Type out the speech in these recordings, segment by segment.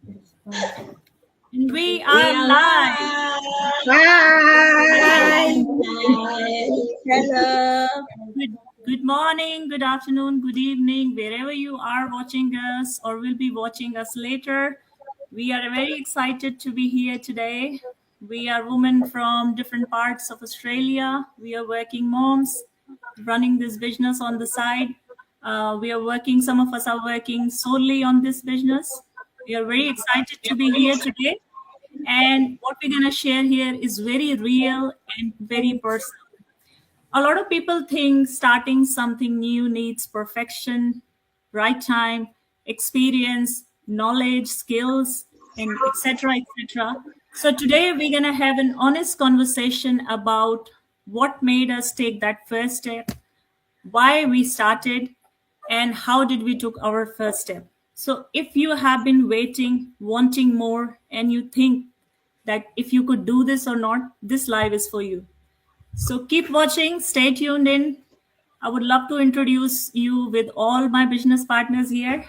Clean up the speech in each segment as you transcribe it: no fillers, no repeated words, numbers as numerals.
And we We are are live. live. Hi. Hi. Hello. Good morning, good afternoon, good evening, wherever you are watching us or will be watching us later. We are very excited to be here today. We are women from different parts of Australia. We are working moms running this business on the side. Some of us are working solely on this business. We are very excited to be here today. And what we're going to share here is very real and very personal. A lot of people think starting something new needs perfection, right time, experience, knowledge, skills, and etc. etc. So today we're going to have an honest conversation about what made us take that first step, why we started, and how did we took our first step. So if you have been waiting, wanting more, and you think that if you could do this or not, this live is for you. So keep watching, stay tuned in. I would love to introduce you with all my business partners here.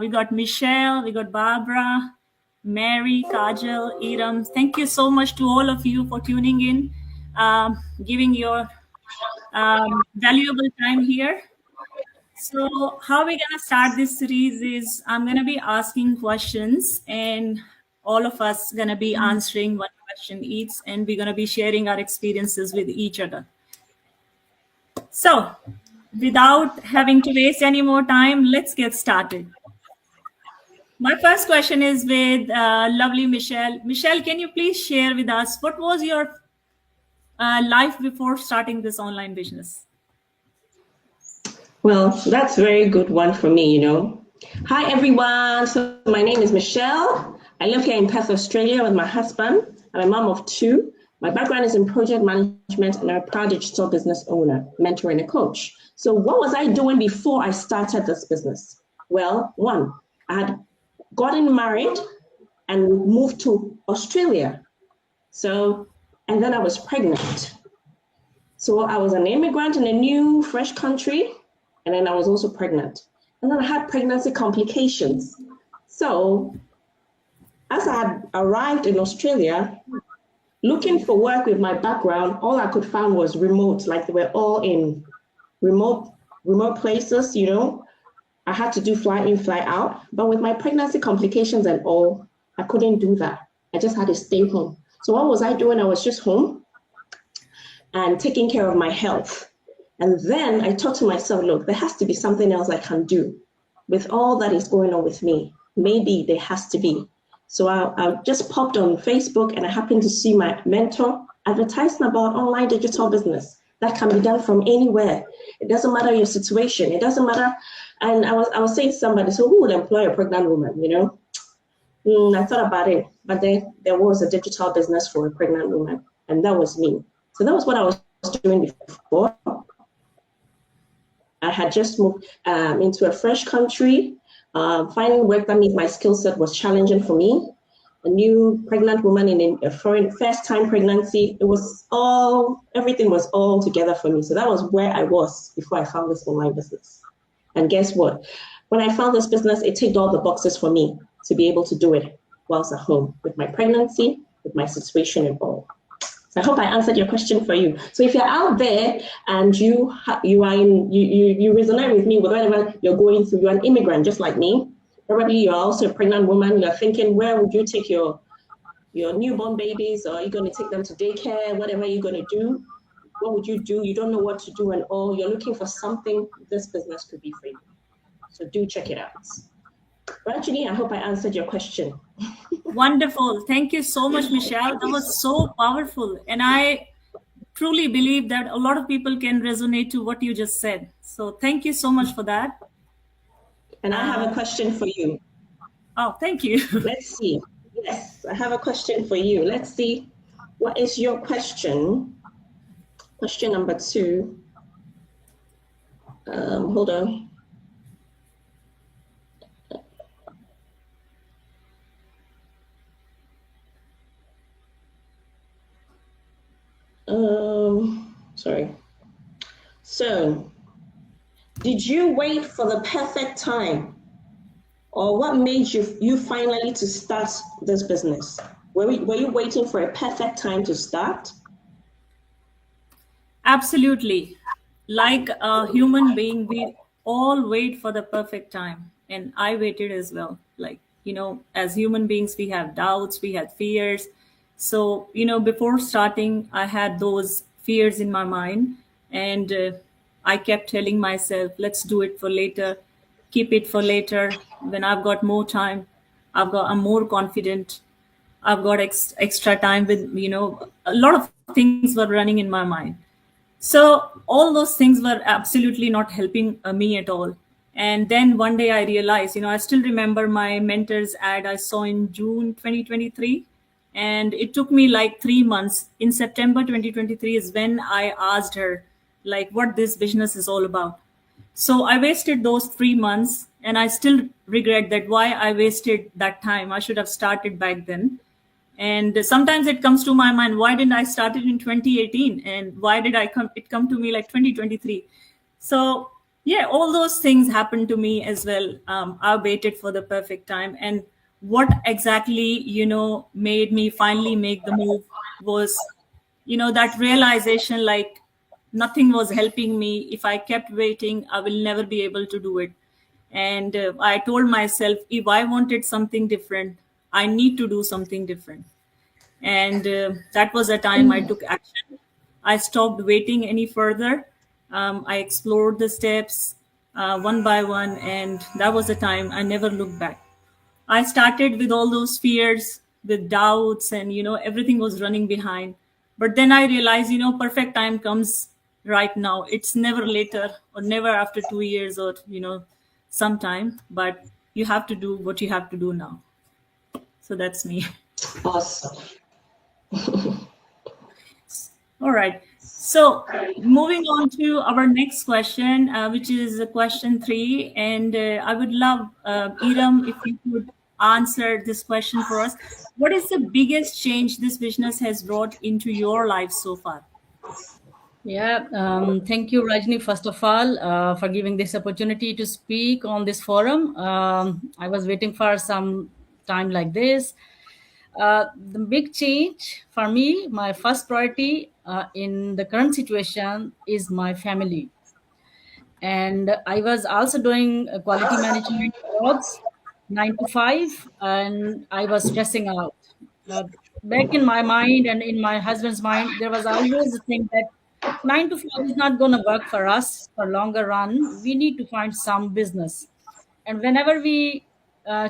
We got Michelle, we got Barbara, Mary, Kajal, Iram. Thank you so much to all of you for tuning in, giving your valuable time here. So, how we're gonna start this series is I'm gonna be asking questions, and all of us gonna be answering one question each, and we're gonna be sharing our experiences with each other. So, without having to waste any more time, let's get started. My first question is with lovely Michelle. Michelle, can you please share with us what was your life before starting this online business? Well, that's a very good one for me. Hi, everyone. So, my name is Michelle. I live here in Perth, Australia with my husband. I'm a mom of two. My background is in project management, and I'm a proud digital business owner, mentor, and a coach. So, what was I doing before I started this business? Well, one, I had gotten married and moved to Australia. So, and then I was pregnant. So I was an immigrant in a new, fresh country, and then I was also pregnant. And then I had pregnancy complications. So as I had arrived in Australia, looking for work with my background, all I could find was remote, like they were all in remote places. I had to do fly in, fly out. But with my pregnancy complications and all, I couldn't do that. I just had to stay home. So what was I doing? I was just home and taking care of my health. And then I thought to myself, look, there has to be something else I can do with all that is going on with me. Maybe there has to be. So I just popped on Facebook and I happened to see my mentor advertising about online digital business that can be done from anywhere. It doesn't matter your situation. It doesn't matter. And I was saying to somebody, so who would employ a pregnant woman? I thought about it, but then there was a digital business for a pregnant woman, and that was me. So that was what I was doing before. I had just moved into a fresh country. Finding work that meets my skill set was challenging for me. A new pregnant woman in a foreign first-time pregnancy. Everything was all together for me. So that was where I was before I found this online business. And guess what? When I found this business, it ticked all the boxes for me to be able to do it whilst at home with my pregnancy, with my situation and all. So I hope I answered your question for you. So if you're out there and you resonate with me with whatever you're going through, you're an immigrant just like me. Probably you're also a pregnant woman. You're thinking, where would you take your newborn babies? Or are you going to take them to daycare? Whatever you're going to do, what would you do? You don't know what to do and all. You're looking for something. This business could be for you. So do check it out. Rajini, I hope I answered your question. Wonderful. Thank you so much, Michelle. That was so powerful. And I truly believe that a lot of people can resonate to what you just said. So thank you so much for that. And I have a question for you. Oh, thank you. Let's see. Yes, I have a question for you. Let's see. What is your question? Question number 2. Hold on. Sorry. So, did you wait for the perfect time or what made you finally to start this business? Were you waiting for a perfect time to start? Absolutely. Like a human being, we all wait for the perfect time. And I waited as well. Like, as human beings, we have doubts, we have fears. So, before starting, I had those fears in my mind. And I kept telling myself, let's do it for later, keep it for later. When I've got more time, I'm more confident. I've got extra time with, a lot of things were running in my mind. So all those things were absolutely not helping me at all. And then one day I realized, I still remember my mentor's ad I saw in June 2023. And it took me like 3 months. In September 2023 is when I asked her, like, what this business is all about. So I wasted those 3 months and I still regret that why I wasted that time. I should have started back then. And sometimes it comes to my mind, why didn't I start it in 2018, and why did it come to me like 2023? So yeah, all those things happened to me as well. I waited for the perfect time. And what exactly made me finally make the move was that realization, like, nothing was helping me. If I kept waiting, I will never be able to do it. And I told myself, if I wanted something different, I need to do something different. And that was the time I took action. I stopped waiting any further. I explored the steps one by one, and that was the time I never looked back. I started with all those fears, with doubts, and everything was running behind. But then I realized, perfect time comes right now. It's never later or never after 2 years or sometime. But you have to do what you have to do now. So that's me. Awesome. All right. So moving on to our next question, which is question 3. And I would love, Iram, if you could answer this question for us. What is the biggest change this business has brought into your life so far? Yeah, thank you, Rajni, first of all, for giving this opportunity to speak on this forum. I was waiting for some time like this. The big change for me, my first priority in the current situation is my family. And I was also doing quality management jobs, 9 to 5, and I was stressing out. Uh, Back in my mind and in my husband's mind, there was always the thing that 9 to 5 is not going to work for us for longer run. We need to find some business. And whenever we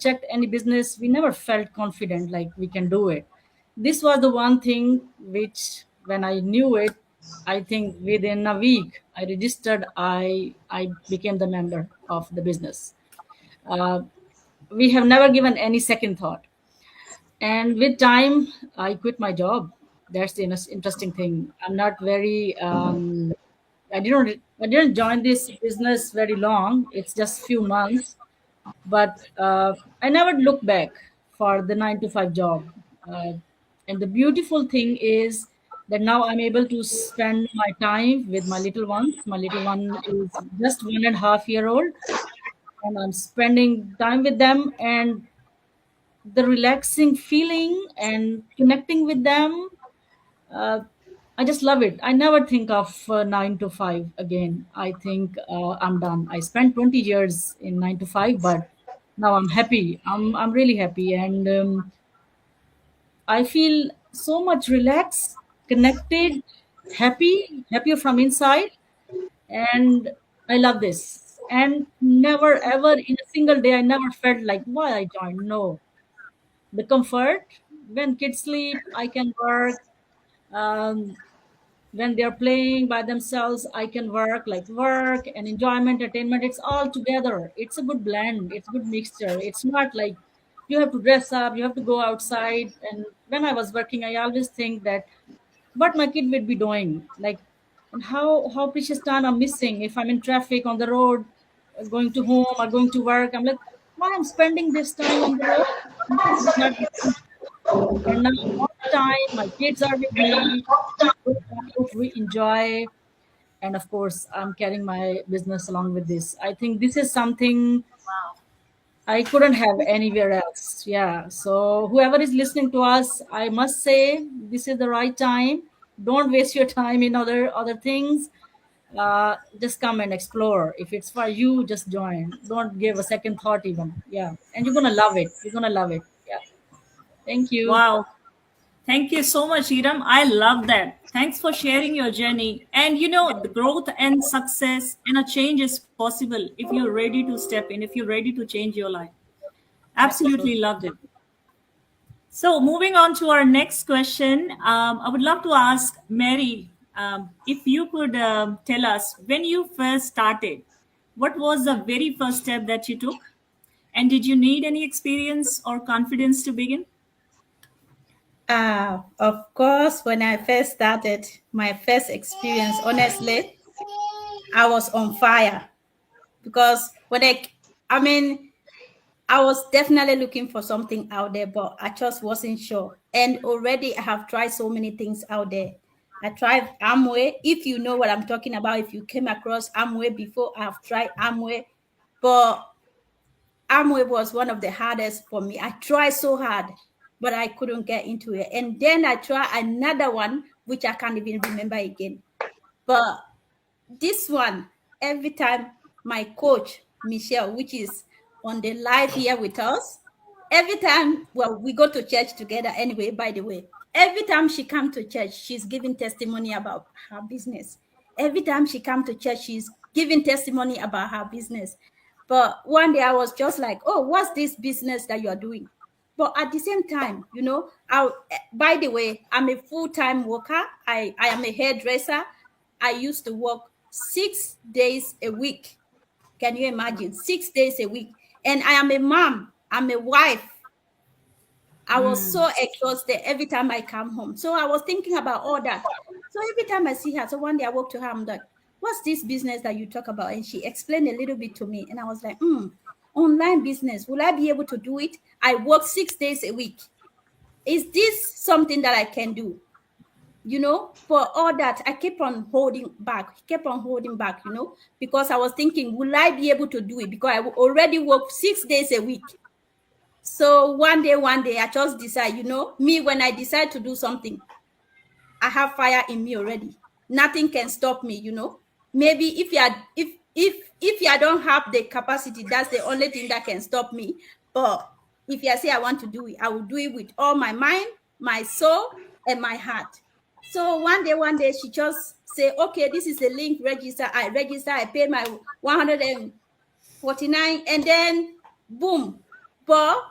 checked any business, we never felt confident like we can do it. This was the one thing which, when I knew it, I think within a week I registered. I became the member of the business. Uh, we have never given any second thought. And with time, I quit my job. That's the interesting thing. I'm not very. I didn't join this business very long. It's just few months, but I never look back for the 9 to 5 job. And the beautiful thing is that now I'm able to spend my time with my little ones. My little one is just 1.5 year old, and I'm spending time with them. And the relaxing feeling and connecting with them, uh, I just love it. I never think of 9 to 5 again. I think I'm done. I spent 20 years in 9 to 5, but now I'm happy. I'm really happy, and I feel so much relaxed, connected, happier from inside, and I love this. And never ever in a single day I never felt like why I joined. No, the comfort when kids sleep, I can work. Um, when they're playing by themselves, I can work, like work and enjoyment, entertainment. It's all together. It's a good blend. It's a good mixture. It's not like you have to dress up, you have to go outside. And when I was working, I always think that what my kid would be doing, like, and how precious time I'm missing if I'm in traffic on the road, going to home or going to work. I'm like, why I'm spending this time on the road? It's not. And now all the time, my kids are with me. We enjoy, and of course, I'm carrying my business along with this. I think this is something I couldn't have anywhere else. Yeah. So whoever is listening to us, I must say this is the right time. Don't waste your time in other things. Just come and explore. If it's for you, just join. Don't give a second thought even. Yeah. And you're gonna love it. You're gonna love it. Yeah. Thank you. Wow. Thank you so much, Iram. I love that. Thanks for sharing your journey. And you know, the growth and success and a change is possible if you're ready to step in, if you're ready to change your life. Absolutely loved it. So, moving on to our next question, I would love to ask Mary if you could tell us when you first started, what was the very first step that you took? And did you need any experience or confidence to begin? Of course, when I first started, my first experience, honestly, I was on fire because I mean, I was definitely looking for something out there, but I just wasn't sure. And already I have tried so many things out there. I tried Amway. If you know what I'm talking about, if you came across Amway before, I have tried Amway, but Amway was one of the hardest for me. I tried so hard, but I couldn't get into it. And then I tried another one, which I can't even remember again. But this one, every time my coach, Michelle, which is on the live here with us, every time, well, we go to church together anyway, by the way, every time she comes to church, she's giving testimony about her business. Every time she comes to church, she's giving testimony about her business. But one day I was just like, oh, what's this business that you're doing? But at the same time, you know, by the way, I'm a full-time worker. I am a hairdresser. I used to work 6 days a week. Can you imagine? 6 days a week. And I am a mom. I'm a wife. I was so exhausted every time I come home. So I was thinking about all that. So every time I see her, so one day I walked to her, I'm like, what's this business that you talk about? And she explained a little bit to me. And I was like, online business. Will I be able to do it? I work 6 days a week. Is this something that I can do? You know, for all that, I kept on holding back, you know, because I was thinking, will I be able to do it? Because I already work 6 days a week. So one day, I just decide, you know, me, when I decide to do something, I have fire in me already. Nothing can stop me, you know. Maybe if you don't have the capacity, that's the only thing that can stop me. But if you say I want to do it, I will do it with all my mind, my soul, and my heart. So one day, she just say, okay, this is the link, register. I register, I pay my 149, and then boom. But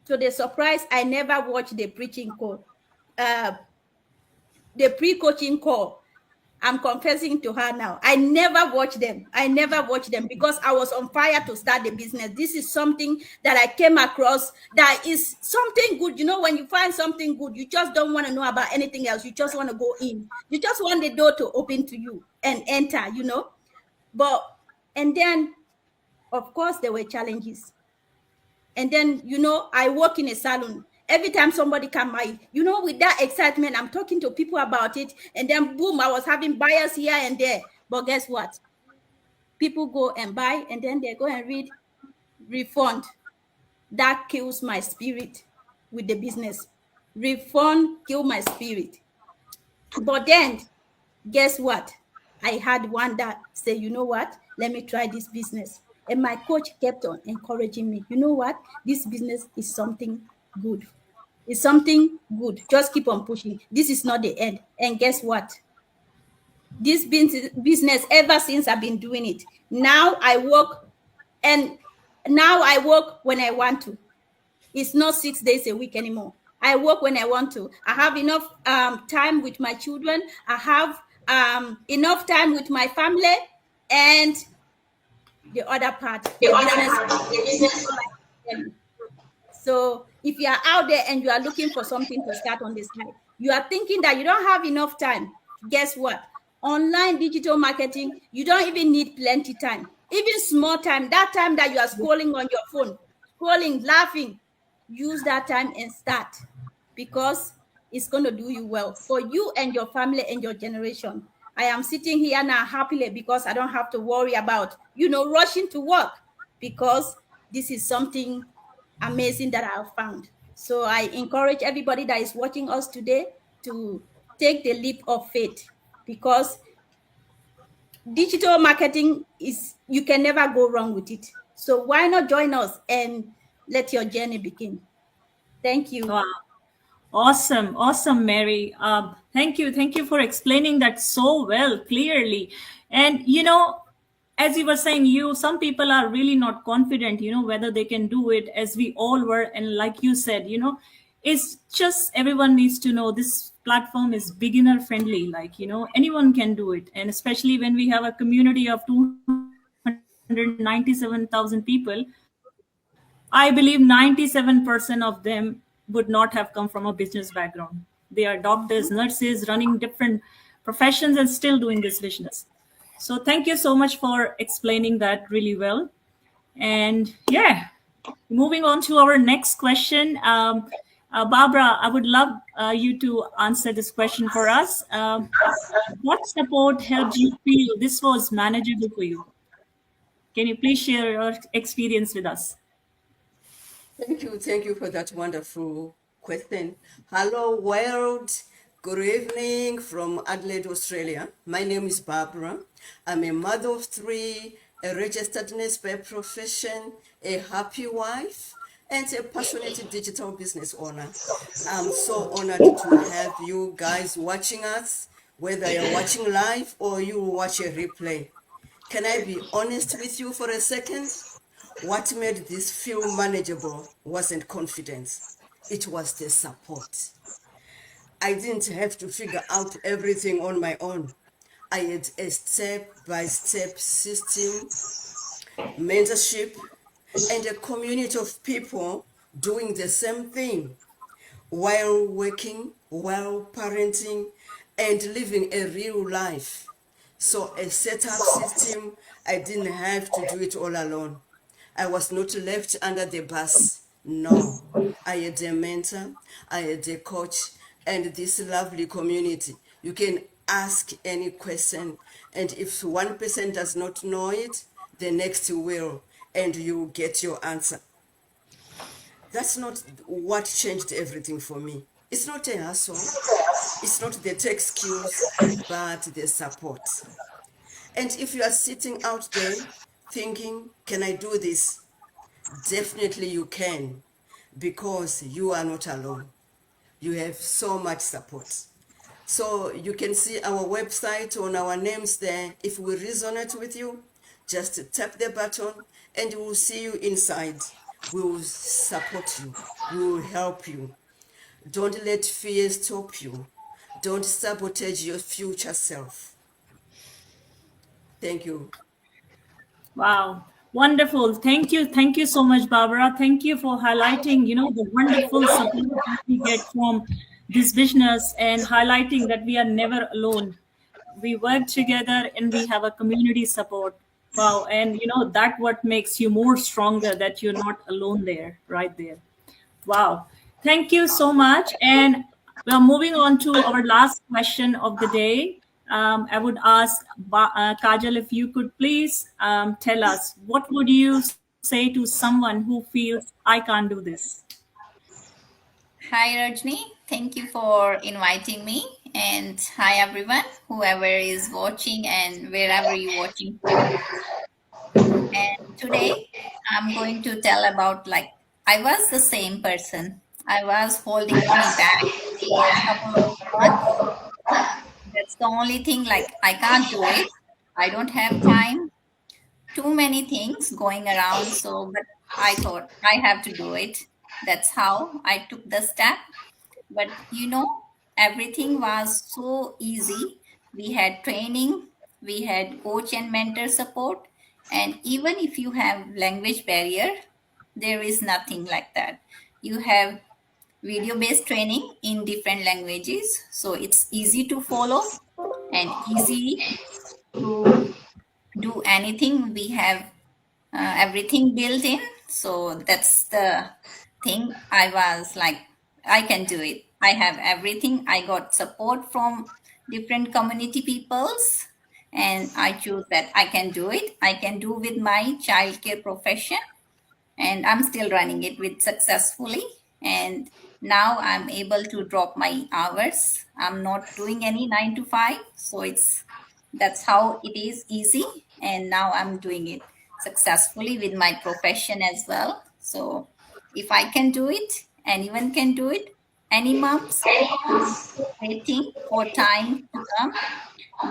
to the surprise, I never watched the preaching call, the pre-coaching call. I'm confessing to her now. I never watched them. Because I was on fire to start the business. This is something that I came across that is something good. You know, when you find something good, you just don't want to know about anything else. You just want to go in. You just want the door to open to you and enter, you know. And then, of course, there were challenges. And then, you know, I work in a salon. Every time somebody come by, you know, with that excitement, I'm talking to people about it. And then, boom, I was having buyers here and there. But guess what? People go and buy, and then they go and read refund. That kills my spirit with the business. Refund kill my spirit. But then, guess what? I had one that said, you know what? Let me try this business. And my coach kept on encouraging me. You know what? This business is something good. It's something good. Just keep on pushing. This is not the end. And guess what? This business, ever since I've been doing it, now I work when I want to. It's not 6 days a week anymore. I work when I want to. I have enough time with my children. I have enough time with my family, and the other part, the business. So if you are out there and you are looking for something to start on this side, you are thinking that you don't have enough time. Guess what? Online digital marketing, you don't even need plenty time. Even small time, that time that you are scrolling on your phone, scrolling, laughing, use that time and start, because it's going to do you well for you and your family and your generation. I am sitting here now happily because I don't have to worry about, you know, rushing to work, because this is something amazing that I've found. So I encourage everybody that is watching us today to take the leap of faith, because digital marketing is, you can never go wrong with it. So why not join us and let your journey begin? Thank you. Wow. Awesome, awesome, Mary. Thank you for explaining that so well, clearly. And as you were saying, some people are really not confident, whether they can do it, as we all were. And like you said, it's just everyone needs to know this platform is beginner friendly. Like anyone can do it, and especially when we have a community of 297,000 people, I believe 97% of them would not have come from a business background. They are doctors, nurses, running different professions and still doing this business. So thank you so much for explaining that really well. And yeah, moving on to our next question. Barbara, I would love you to answer this question for us. What support helped you feel this was manageable for you? Can you please share your experience with us? Thank you for that wonderful question. Hello, world. Good evening from Adelaide, Australia. My name is Barbara. I'm a mother of three, a registered nurse by profession, a happy wife, and a passionate digital business owner. I'm so honored to have you guys watching us, whether you're watching live or you watch a replay. Can I be honest with you for a second? What made this feel manageable wasn't confidence. It was the support. I didn't have to figure out everything on my own. I had a step-by-step system, mentorship, and a community of people doing the same thing while working, while parenting, and living a real life. So a setup system, I didn't have to do it all alone. I was not left under the bus. No, I had a mentor, I had a coach, and this lovely community. You can ask any question, and if one person does not know it, the next will, and you get your answer. That's not what changed everything for me. It's not a hustle, it's not the tech skills, but the support. And if you are sitting out there thinking, can I do this? Definitely you can, because you are not alone. You have so much support. So you can see our website on our names there. If we resonate with you, just tap the button and we'll see you inside. We will support you. We will help you. Don't let fear stop you. Don't sabotage your future self. Thank you. Wow. Wonderful. Thank you. Thank you so much, Barbara. Thank you for highlighting, the wonderful support that we get from this business and highlighting that we are never alone. We work together and we have a community support. Wow. And that what makes you more stronger, that you're not alone there, right there. Wow. Thank you so much. And we're moving on to our last question of the day. I would ask Kajal, if you could please tell us, what would you say to someone who feels, I can't do this? Hi, Rajni. Thank you for inviting me. And hi, everyone, whoever is watching and wherever you're watching from. And today I'm going to tell about, like, I was the same person. I was holding me back for a couple of months. That's the only thing, like, I can't do it. I don't have time. Too many things going around. So, but I thought I have to do it. That's how I took the step. But everything was so easy. We had training, we had coach and mentor support. And even if you have language barrier, there is nothing like that. You have video-based training in different languages. So it's easy to follow and easy to do anything. We have everything built in. So that's the thing. I was like, I can do it. I have everything. I got support from different community peoples, and I choose that I can do it. I can do with my childcare profession. and I'm still running it with successfully. And now I'm able to drop my hours. I'm not doing any 9 to 5, so that's how it is easy. And now I'm doing it successfully with my profession as well. So if I can do it, anyone can do it. Any moms waiting for time to come,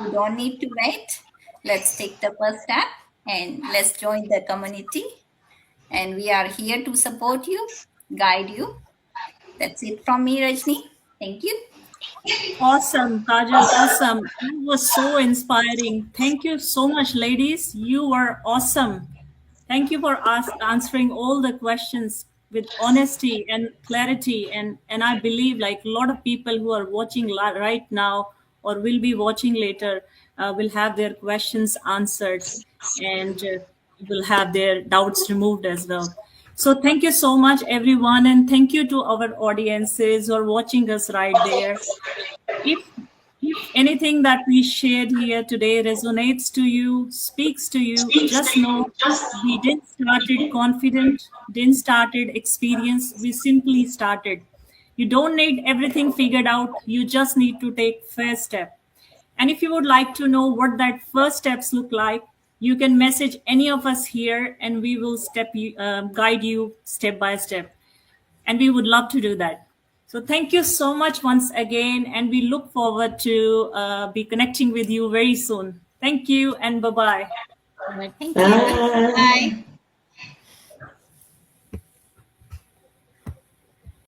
you don't need to wait. Let's take the first step and let's join the community. And we are here to support you, guide you. That's it from me, Rajni. Thank you. Awesome, Kajal. Awesome. It was so inspiring. Thank you so much, ladies. You were awesome. Thank you for answering all the questions with honesty and clarity. And I believe like a lot of people who are watching right now or will be watching later will have their questions answered and will have their doubts removed as well. So thank you so much, everyone. And thank you to our audiences who are watching us right there. If anything that we shared here today resonates to you, speaks to you, just know we didn't started confident, didn't started experience, we simply started. You don't need everything figured out, you just need to take first step. And if you would like to know what that first steps look like, you can message any of us here and we will guide you step by step. And we would love to do that. So thank you so much once again, and we look forward to be connecting with you very soon. Thank you and bye-bye. Thank you. Bye. Bye.